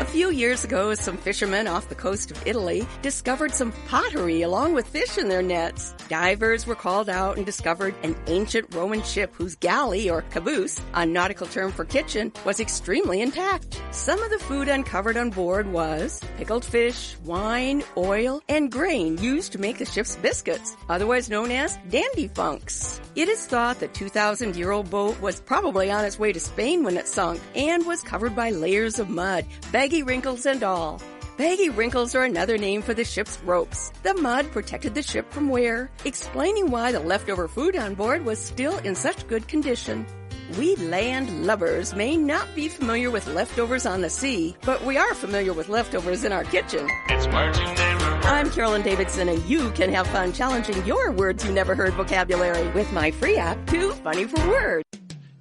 A few years ago, some fishermen off the coast of Italy discovered some pottery along with fish in their nets. Divers were called out and discovered an ancient Roman ship whose galley, or caboose, a nautical term for kitchen, was extremely intact. Some of the food uncovered on board was pickled fish, wine, oil, and grain used to make the ship's biscuits, otherwise known as dandy funks. It is thought the 2,000-year-old boat was probably on its way to Spain when it sunk and was covered by layers of mud, baggy wrinkles and all. Baggy wrinkles are another name for the ship's ropes. The mud protected the ship from wear, explaining why the leftover food on board was still in such good condition. We land lubbers may not be familiar with leftovers on the sea, but we are familiar with leftovers in our kitchen. It's words you never heard. I'm Carolyn Davidson, and you can have fun challenging your words you never heard vocabulary with my free app, Too Funny for Words.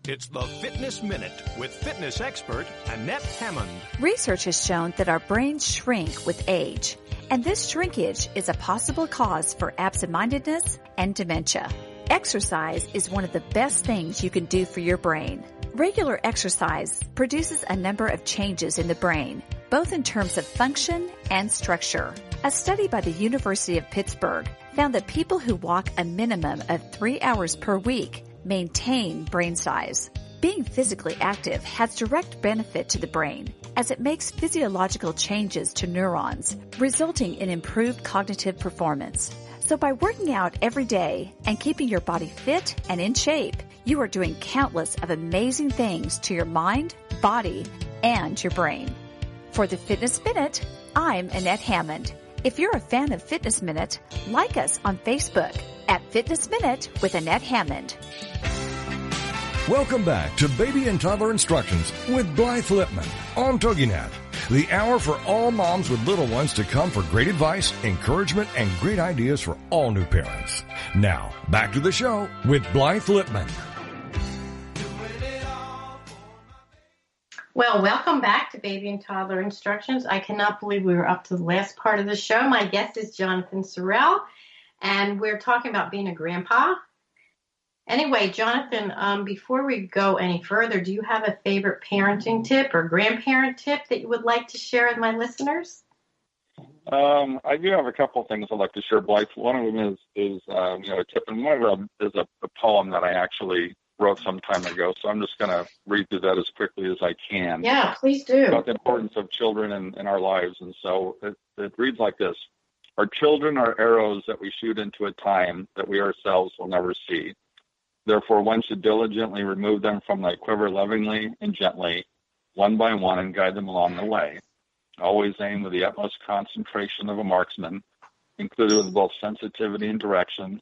It's the Fitness Minute with fitness expert Annette Hammond. Research has shown that our brains shrink with age, and this shrinkage is a possible cause for absent-mindedness and dementia. Exercise is one of the best things you can do for your brain. Regular exercise produces a number of changes in the brain, both in terms of function and structure. A study by the University of Pittsburgh found that people who walk a minimum of 3 hours per week maintain brain size. Being physically active has direct benefit to the brain as it makes physiological changes to neurons, resulting in improved cognitive performance. So by working out every day and keeping your body fit and in shape, you are doing countless of amazing things to your mind, body, and your brain. For the Fitness Minute, I'm Annette Hammond. If you're a fan of Fitness Minute, like us on Facebook at Fitness Minute with Annette Hammond. Welcome back to Baby and Toddler Instructions with Blythe Lipman on TogiNet, the hour for all moms with little ones to come for great advice, encouragement, and great ideas for all new parents. Now, back to the show with Blythe Lipman. Well, welcome back to Baby and Toddler Instructions. I cannot believe we were up to the last part of the show. My guest is Jonathan Sorrell, and we're talking about being a grandpa. Anyway, Jonathan, before we go any further, do you have a favorite parenting tip or grandparent tip that you would like to share with my listeners? I do have a couple of things I'd like to share, Blythe. One of them is a tip, and one of them is a poem that I actually wrote some time ago. So I'm just going to read through that as quickly as I can. Yeah, please do. About the importance of children in our lives. And so it reads like this. Our children are arrows that we shoot into a time that we ourselves will never see. Therefore, one should diligently remove them from thy quiver lovingly and gently, one by one, and guide them along the way. Always aim with the utmost concentration of a marksman, included with both sensitivity and direction,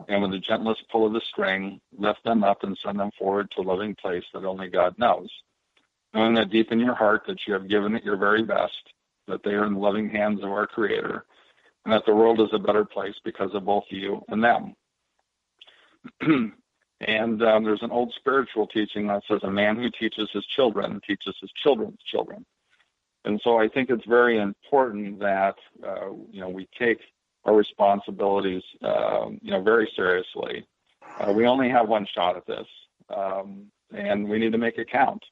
and with the gentlest pull of the string, lift them up and send them forward to a loving place that only God knows. Knowing that deep in your heart that you have given it your very best, that they are in the loving hands of our Creator, and that the world is a better place because of both you and them. And there's an old spiritual teaching that says a man who teaches his children teaches his children's children. And so I think it's very important that, we take our responsibilities, very seriously. We only have one shot at this, and we need to make it count.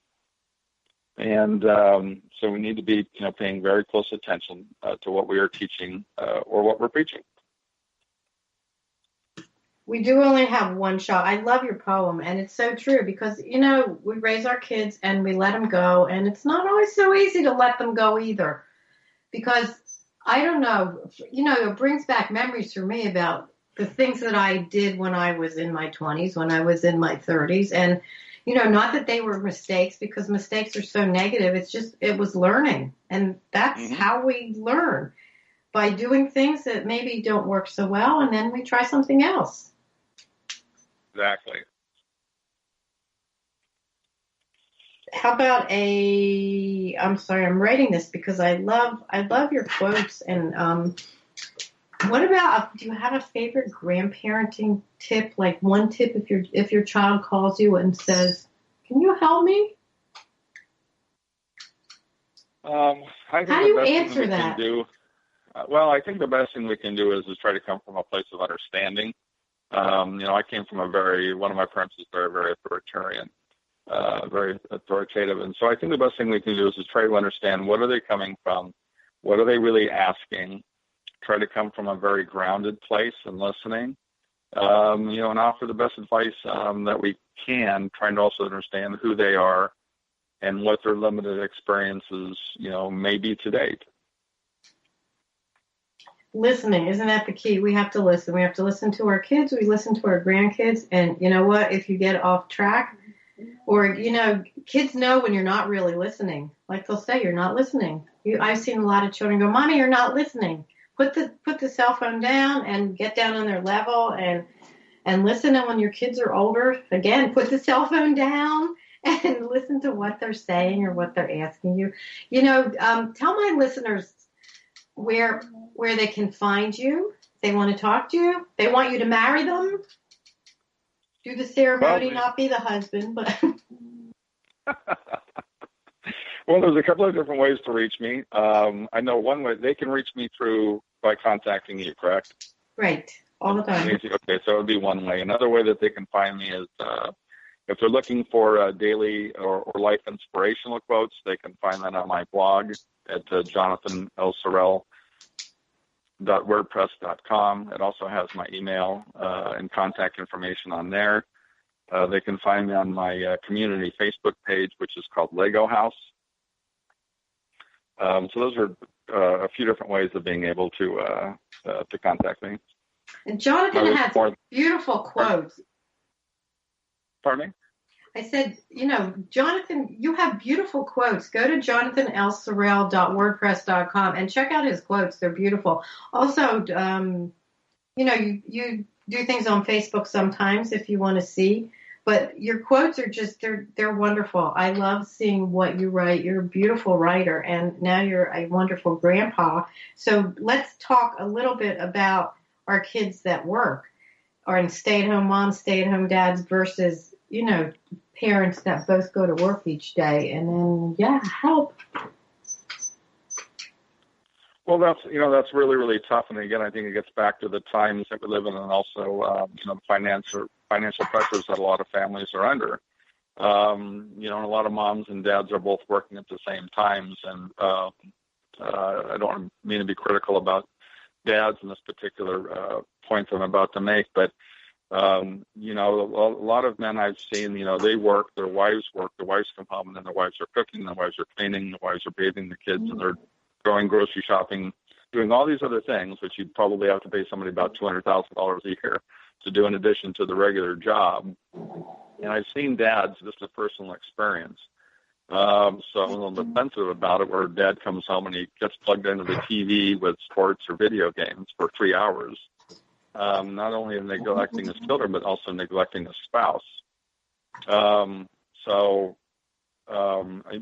And so we need to be, paying very close attention to what we are teaching or what we're preaching. We do only have one shot. I love your poem, and it's so true because, we raise our kids and we let them go, and it's not always so easy to let them go either because, I don't know, it brings back memories for me about the things that I did when I was in my 20s, when I was in my 30s, and, not that they were mistakes because mistakes are so negative. It's just, it was learning, and that's how we learn, by doing things that maybe don't work so well, and then we try something else. Exactly. How about I'm sorry, I'm writing this because I love your quotes. And what about, do you have a favorite grandparenting tip? Like one tip if your child calls you and says, "Can you help me?" I think how do you answer that? I think the best thing we can do is try to come from a place of understanding. I came from one of my parents is very, very authoritarian, very authoritative. And so I think the best thing we can do is try to understand what are they coming from? What are they really asking? Try to come from a very grounded place and listening, and offer the best advice that we can, trying to also understand who they are and what their limited experiences, may be to date. Listening, isn't that the key? We have to listen. We have to listen to our kids. We listen to our grandkids. And you know what? If you get off track or, kids know when you're not really listening. Like they'll say, you're not listening. I've seen a lot of children go, "Mommy, you're not listening." Put the cell phone down and get down on their level and listen. And when your kids are older, again, put the cell phone down and listen to what they're saying or what they're asking you. Tell my listeners where they can find you. They want to talk to you. They want you to marry them. Do the ceremony, not be the husband, but. Well, there's a couple of different ways to reach me. I know one way they can reach me by contacting you, correct? Right, all the time. Okay, so it would be one way. Another way that they can find me is if they're looking for daily or life inspirational quotes, they can find that on my blog at jonathanlsorrell.wordpress.com. It also has my email and contact information on there. They can find me on my community Facebook page, which is called Lego House. So those are a few different ways of being able to contact me. And Jonathan has beautiful quotes. Pardon me? I said, Jonathan, you have beautiful quotes. Go to jonathanlsorrell.wordpress.com and check out his quotes. They're beautiful. Also, you do things on Facebook sometimes if you want to see, but your quotes are just, they're wonderful. I love seeing what you write. You're a beautiful writer, and now you're a wonderful grandpa. So let's talk a little bit about our kids that work, or stay-at-home moms, stay-at-home dads versus parents that both go to work each day, and then, help. Well, that's really, really tough. And again, I think it gets back to the times that we live in, and also, the financial pressures that a lot of families are under. And a lot of moms and dads are both working at the same times. And I don't mean to be critical about dads in this particular point that I'm about to make, but a lot of men I've seen, they work, their wives come home, and then their wives are cooking, their wives are cleaning, their wives are bathing the kids, and they're going grocery shopping, doing all these other things, which you'd probably have to pay somebody about $200,000 a year to do in addition to the regular job. And I've seen dads, this is a personal experience, so I'm a little defensive about it, where dad comes home and he gets plugged into the TV with sports or video games for 3 hours. Not only neglecting his children, but also neglecting his spouse.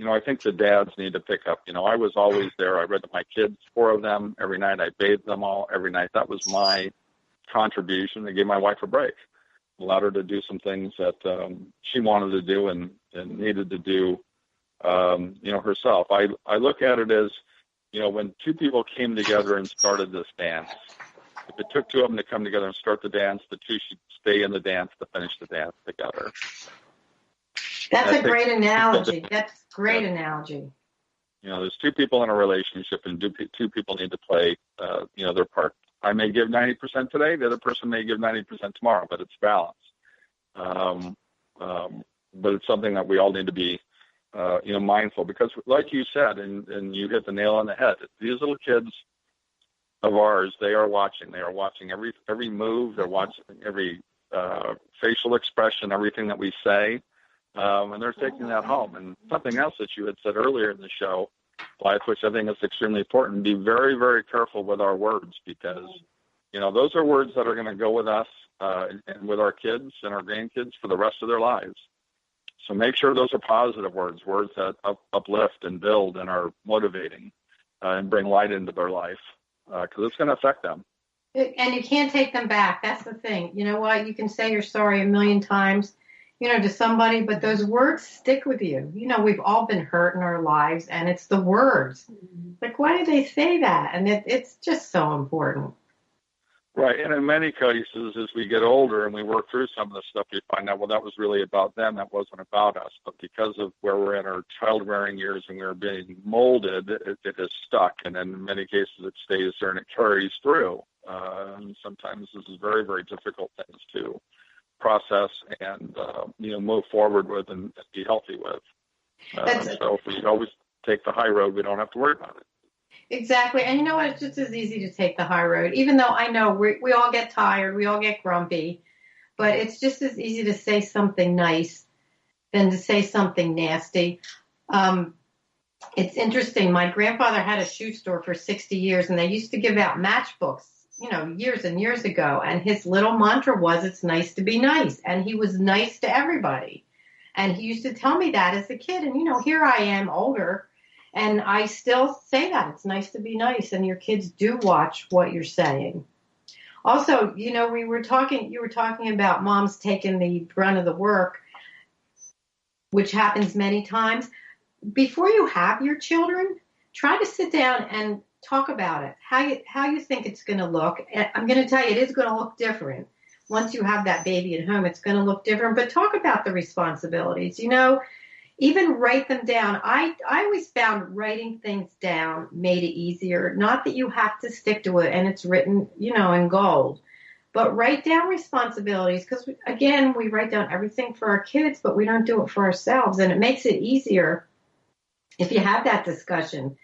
I think the dads need to pick up. I was always there. I read to my kids, 4 of them, every night. I bathed them all every night. That was my contribution. I gave my wife a break, allowed her to do some things that she wanted to do and needed to do, herself. I look at it as, when 2 people came together and started this dance, if it took 2 of them to come together and start the dance, the 2 should stay in the dance to finish the dance together. That's a great analogy. That's a great analogy. There's 2 people in a relationship, and 2 people need to play, their part. I may give 90% today, the other person may give 90% tomorrow, but it's balanced. But it's something that we all need to be, mindful, because like you said, and you hit the nail on the head, these little kids of ours, they are watching every move, they're watching every facial expression, everything that we say, and they're taking that home. And something else that you had said earlier in the show, Blythe, which I think is extremely important, be very, very careful with our words, because those are words that are going to go with us and with our kids and our grandkids for the rest of their lives. So make sure those are positive words that uplift and build and are motivating and bring light into their life. Because it's going to affect them. And you can't take them back. That's the thing. You know what? You can say you're sorry a million times, to somebody, but those words stick with you. We've all been hurt in our lives, and it's the words. Like, why do they say that? And it's just so important. Right. And in many cases, as we get older and we work through some of the stuff, we find out, well, that was really about them. That wasn't about us. But because of where we're in our child-rearing years and we're being molded, it is stuck. And in many cases, it stays there and it carries through. And sometimes this is very, very difficult things to process and, move forward with and be healthy with. So if we always take the high road, we don't have to worry about it. Exactly. And you know what? It's just as easy to take the high road, even though I know we all get tired, we all get grumpy, but it's just as easy to say something nice than to say something nasty. It's interesting. My grandfather had a shoe store for 60 years, and they used to give out matchbooks, years and years ago. And his little mantra was, it's nice to be nice. And he was nice to everybody. And he used to tell me that as a kid. And, here I am older, and I still say that. It's nice to be nice. And your kids do watch what you're saying. Also, you were talking about moms taking the brunt of the work, which happens many times. Before you have your children, try to sit down and talk about it, how you think it's going to look. And I'm going to tell you, it is going to look different. Once you have that baby at home, it's going to look different. But talk about the responsibilities, even write them down. I always found writing things down made it easier. Not that you have to stick to it and it's written, in gold. But write down responsibilities, because, again, we write down everything for our kids, but we don't do it for ourselves. And it makes it easier if you have that discussion.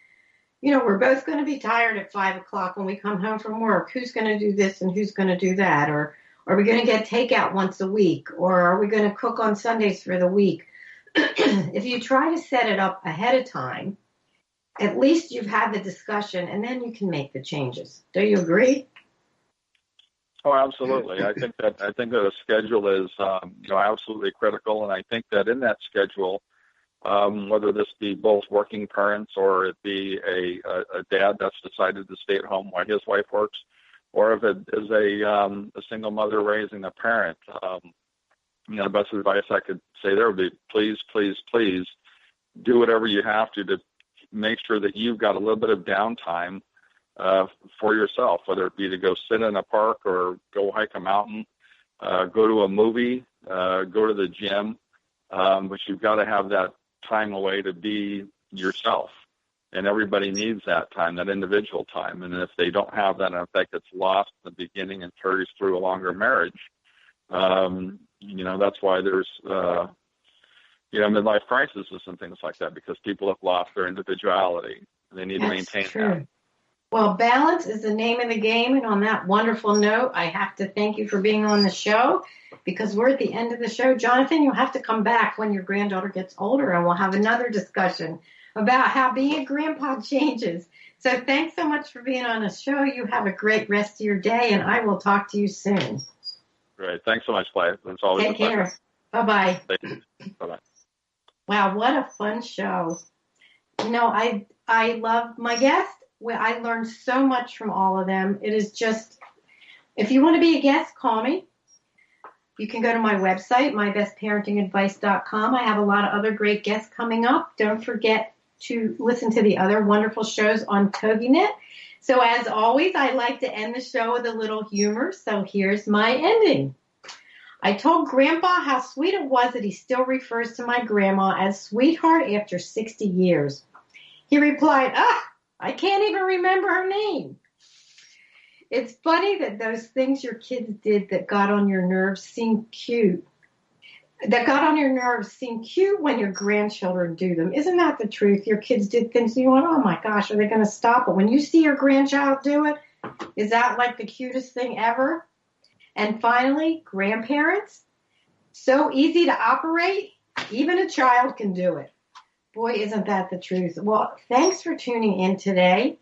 We're both going to be tired at 5 o'clock when we come home from work. Who's going to do this and who's going to do that? Or Are we going to get takeout once a week? Or are we going to cook on Sundays for the week? If you try to set it up ahead of time, at least you've had the discussion, and then you can make the changes. Do you agree? Oh, absolutely. I think that a schedule is absolutely critical, and I think that in that schedule, whether this be both working parents or it be a dad that's decided to stay at home while his wife works, or if it is a single mother raising a parent, the best advice I could say there would be please, please, please do whatever you have to make sure that you've got a little bit of downtime for yourself, whether it be to go sit in a park or go hike a mountain, go to a movie, go to the gym, but you've got to have that time away to be yourself. And everybody needs that time, that individual time. And if they don't have that, and if that gets lost in the beginning and carries through a longer marriage, that's why there's midlife crises and things like that, because people have lost their individuality. They need to maintain that. Well, balance is the name of the game. And on that wonderful note, I have to thank you for being on the show, because we're at the end of the show. Jonathan, you'll have to come back when your granddaughter gets older, and we'll have another discussion about how being a grandpa changes. So thanks so much for being on the show. You have a great rest of your day, and I will talk to you soon. Great. Thanks so much, Blythe. It's always Take care. Bye-bye. Thank you. Bye-bye. Wow, what a fun show. I love my guests. I learned so much from all of them. It is just, if you want to be a guest, call me. You can go to my website, mybestparentingadvice.com. I have a lot of other great guests coming up. Don't forget to listen to the other wonderful shows on TogiNet. So as always, I like to end the show with a little humor. So here's my ending. I told Grandpa how sweet it was that he still refers to my grandma as sweetheart after 60 years. He replied, I can't even remember her name. It's funny that those things your kids did that got on your nerves seem cute. That got on your nerves seem cute when your grandchildren do them. Isn't that the truth? Your kids did things and you went, oh my gosh, are they going to stop? But when you see your grandchild do it, is that like the cutest thing ever? And finally, grandparents, so easy to operate, even a child can do it. Boy, isn't that the truth. Well, thanks for tuning in today.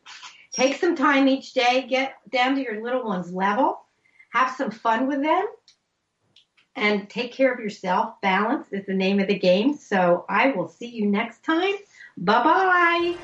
Take some time each day, get down to your little one's level, have some fun with them, and take care of yourself. Balance is the name of the game. So I will see you next time. Bye-bye.